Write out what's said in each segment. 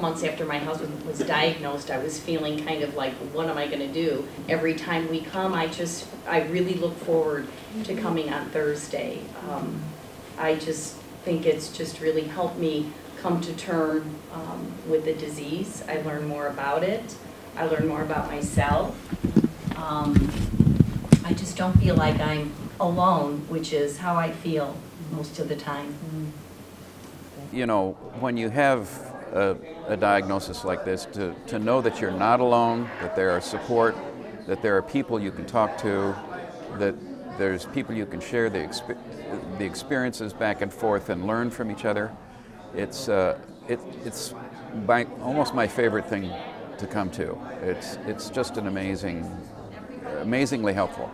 Months after my husband was diagnosed, I was feeling kind of like, what am I going to do? Every time we come, I really look forward to coming on Thursday. I just think it's just really helped me come to terms with the disease. I learn more about it. I learn more about myself. I just don't feel like I'm alone, which is how I feel most of the time. You know, when you have a diagnosis like this, to know that you're not alone, that there are support, that there are people you can talk to, that there's people you can share the experiences back and forth and learn from each other. It's almost my favorite thing to come to. It's just an amazingly helpful.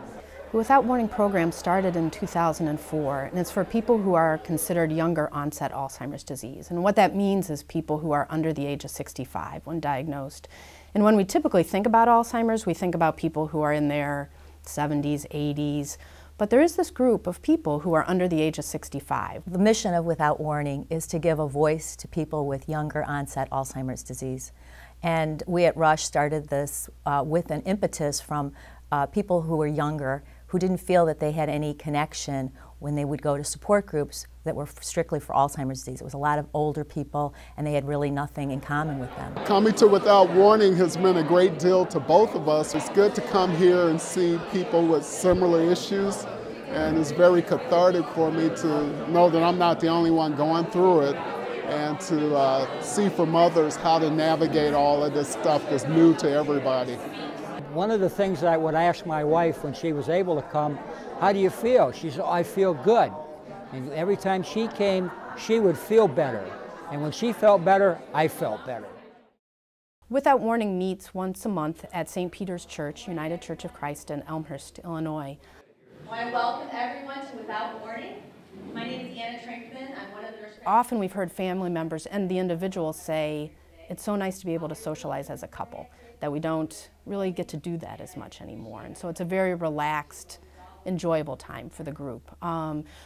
The Without Warning program started in 2004, and it's for people who are considered younger onset Alzheimer's disease. And what that means is people who are under the age of 65 when diagnosed. And when we typically think about Alzheimer's, we think about people who are in their 70s, 80s, but there is this group of people who are under the age of 65. The mission of Without Warning is to give a voice to people with younger onset Alzheimer's disease. And we at Rush started this with an impetus from people who were younger, who didn't feel that they had any connection when they would go to support groups that were strictly for Alzheimer's disease. It was a lot of older people, and they had really nothing in common with them. Coming to Without Warning has meant a great deal to both of us. It's good to come here and see people with similar issues, and it's very cathartic for me to know that I'm not the only one going through it, and to see from others how to navigate all of this stuff that's new to everybody. One of the things that I would ask my wife when she was able to come, how do you feel? She said, I feel good. And every time she came, she would feel better. And when she felt better, I felt better. Without Warning meets once a month at St. Peter's Church, United Church of Christ in Elmhurst, Illinois. I want to welcome everyone to Without Warning. My name is Treinkman. I'm one of the nurse. Often we've heard family members and the individuals say, it's so nice to be able to socialize as a couple, that we don't really get to do that as much anymore. And so it's a very relaxed, enjoyable time for the group.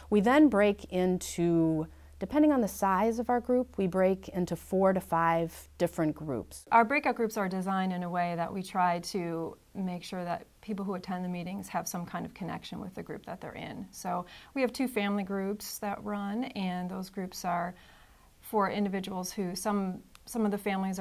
We then break into, depending on the size of our group, we break into 4 to 5 different groups. Our breakout groups are designed in a way that we try to make sure that people who attend the meetings have some kind of connection with the group that they're in. So we have 2 family groups that run, and those groups are for individuals who, some of the families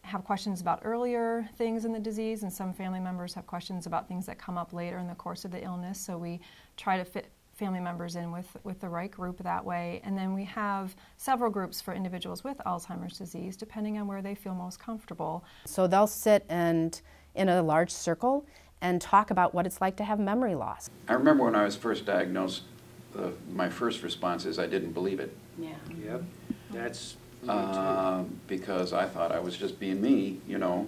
have questions about earlier things in the disease, and some family members have questions about things that come up later in the course of the illness. So we try to fit family members in with the right group that way. And then we have several groups for individuals with Alzheimer's disease, depending on where they feel most comfortable. So they'll sit in a large circle and talk about what it's like to have memory loss. I remember when I was first diagnosed, my first response is I didn't believe it. Yeah. Yep, that's because I thought I was just being me, you know.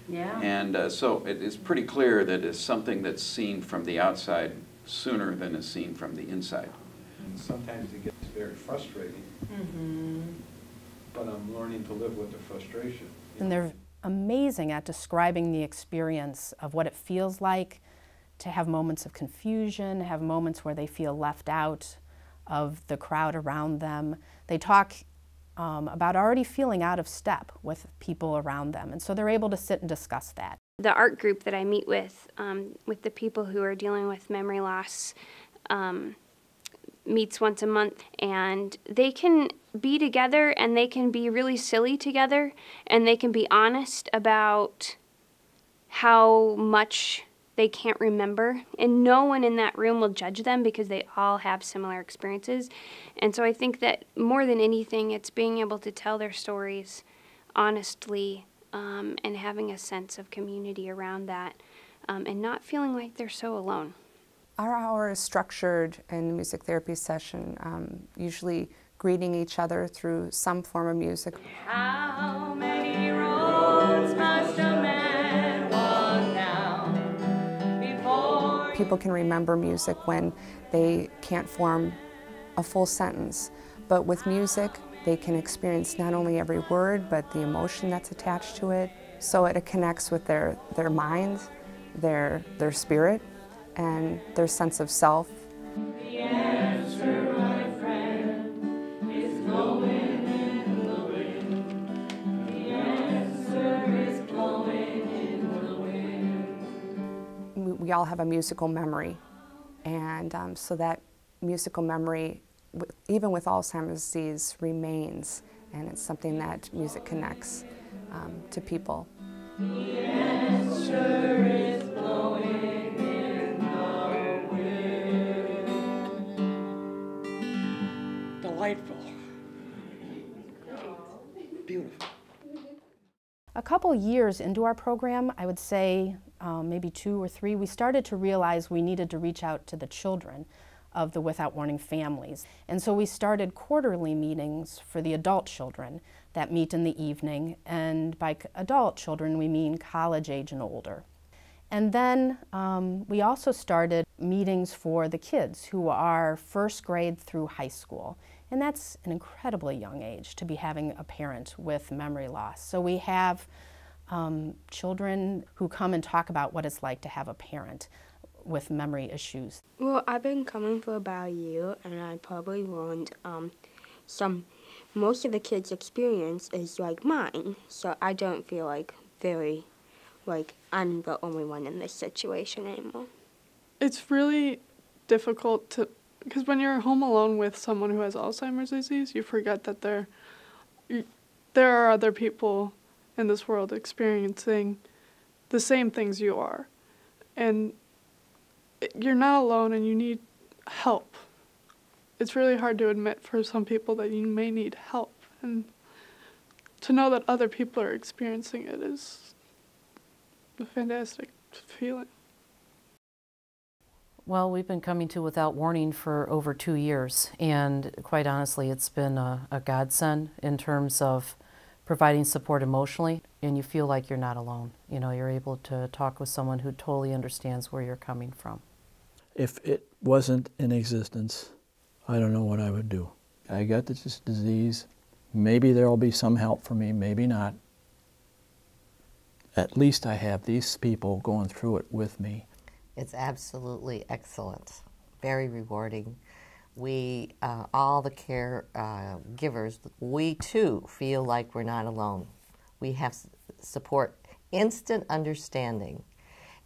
Yeah. And so it's pretty clear that it's something that's seen from the outside sooner than is seen from the inside. Sometimes it gets very frustrating, but I'm learning to live with the frustration. And they're amazing at describing the experience of what it feels like to have moments of confusion, have moments where they feel left out of the crowd around them. They talk about already feeling out of step with people around them, and so they're able to sit and discuss that. The art group that I meet with the people who are dealing with memory loss meets once a month, and they can be together and they can be really silly together, and they can be honest about how much they can't remember, and no one in that room will judge them because they all have similar experiences. And so I think that more than anything, it's being able to tell their stories honestly and having a sense of community around that and not feeling like they're so alone. Our hour is structured in the music therapy session, usually greeting each other through some form of music. How many roads must a man walk down before people can remember music when they can't form a full sentence. But with music, they can experience not only every word, but the emotion that's attached to it. So it connects with their mind, their spirit, and their sense of self. The answer, my friend, is blowing in the wind. The answer is blowing in the wind. We all have a musical memory, and so that musical memory, even with Alzheimer's disease, remains, and it's something that music connects to people. The answer is blowing in the wind. Delightful. Beautiful. A couple years into our program, I would say maybe 2 or 3, we started to realize we needed to reach out to the children of the Without Warning families. And so we started quarterly meetings for the adult children that meet in the evening, and by adult children we mean college age and older. And then we also started meetings for the kids who are first grade through high school. And that's an incredibly young age to be having a parent with memory loss. So we have children who come and talk about what it's like to have a parent with memory issues. Well, I've been coming for about a year, and I probably learned most of the kids' experience is like mine, so I don't feel like I'm the only one in this situation anymore. It's really difficult because when you're home alone with someone who has Alzheimer's disease, you forget that there are other people in this world experiencing the same things you are. And you're not alone and you need help. It's really hard to admit for some people that you may need help. And to know that other people are experiencing it is a fantastic feeling. Well, we've been coming to Without Warning for over 2 years, and quite honestly, it's been a godsend in terms of providing support emotionally, and you feel like you're not alone. You know, you're able to talk with someone who totally understands where you're coming from. If it wasn't in existence, I don't know what I would do. I got this disease. Maybe there will be some help for me, maybe not. At least I have these people going through it with me. It's absolutely excellent, very rewarding. We, all the care givers, we too feel like we're not alone. We have support, instant understanding.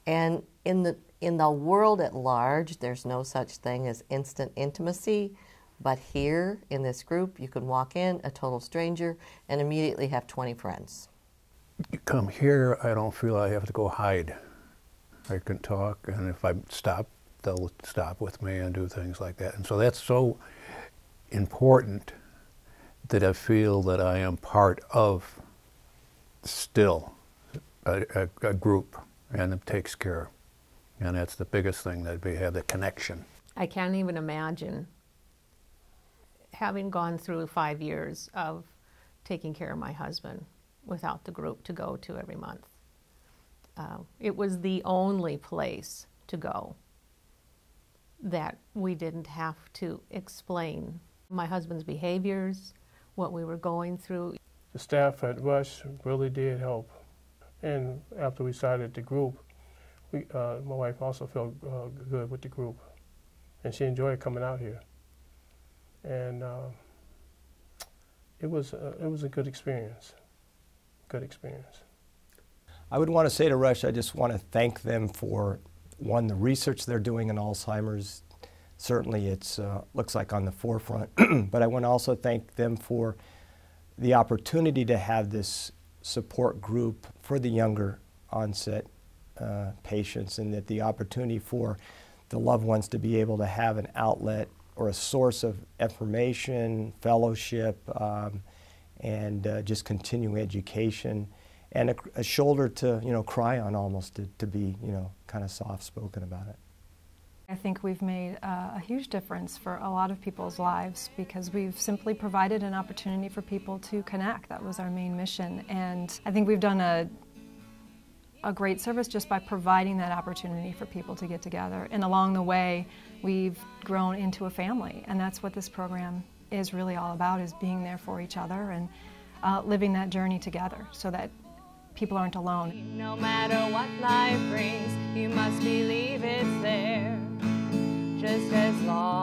And in the world at large, there's no such thing as instant intimacy, but here in this group, you can walk in, a total stranger, and immediately have 20 friends. You come here, I don't feel I have to go hide. I can talk, and if I stop, they'll stop with me and do things like that. And so that's so important that I feel that I am part of still a group, and it takes care. And that's the biggest thing, that we have the connection. I can't even imagine having gone through 5 years of taking care of my husband without the group to go to every month. It was the only place to go that we didn't have to explain my husband's behaviors, what we were going through. The staff at Rush really did help. And after we started the group, my wife also felt good with the group. And she enjoyed coming out here. And it was a good experience. Good experience. I would want to say to Rush, I just want to thank them for, one, the research they're doing in Alzheimer's. Certainly it's looks like on the forefront, but I want to also thank them for the opportunity to have this support group for the younger onset patients, and that the opportunity for the loved ones to be able to have an outlet or a source of information, fellowship, and just continuing education. And a shoulder to, cry on almost, to be, kind of soft-spoken about it. I think we've made a huge difference for a lot of people's lives because we've simply provided an opportunity for people to connect. That was our main mission. And I think we've done a a great service just by providing that opportunity for people to get together. And along the way, we've grown into a family, and that's what this program is really all about, is being there for each other and living that journey together so that people aren't alone. No matter what life brings, you must believe it's there, just as long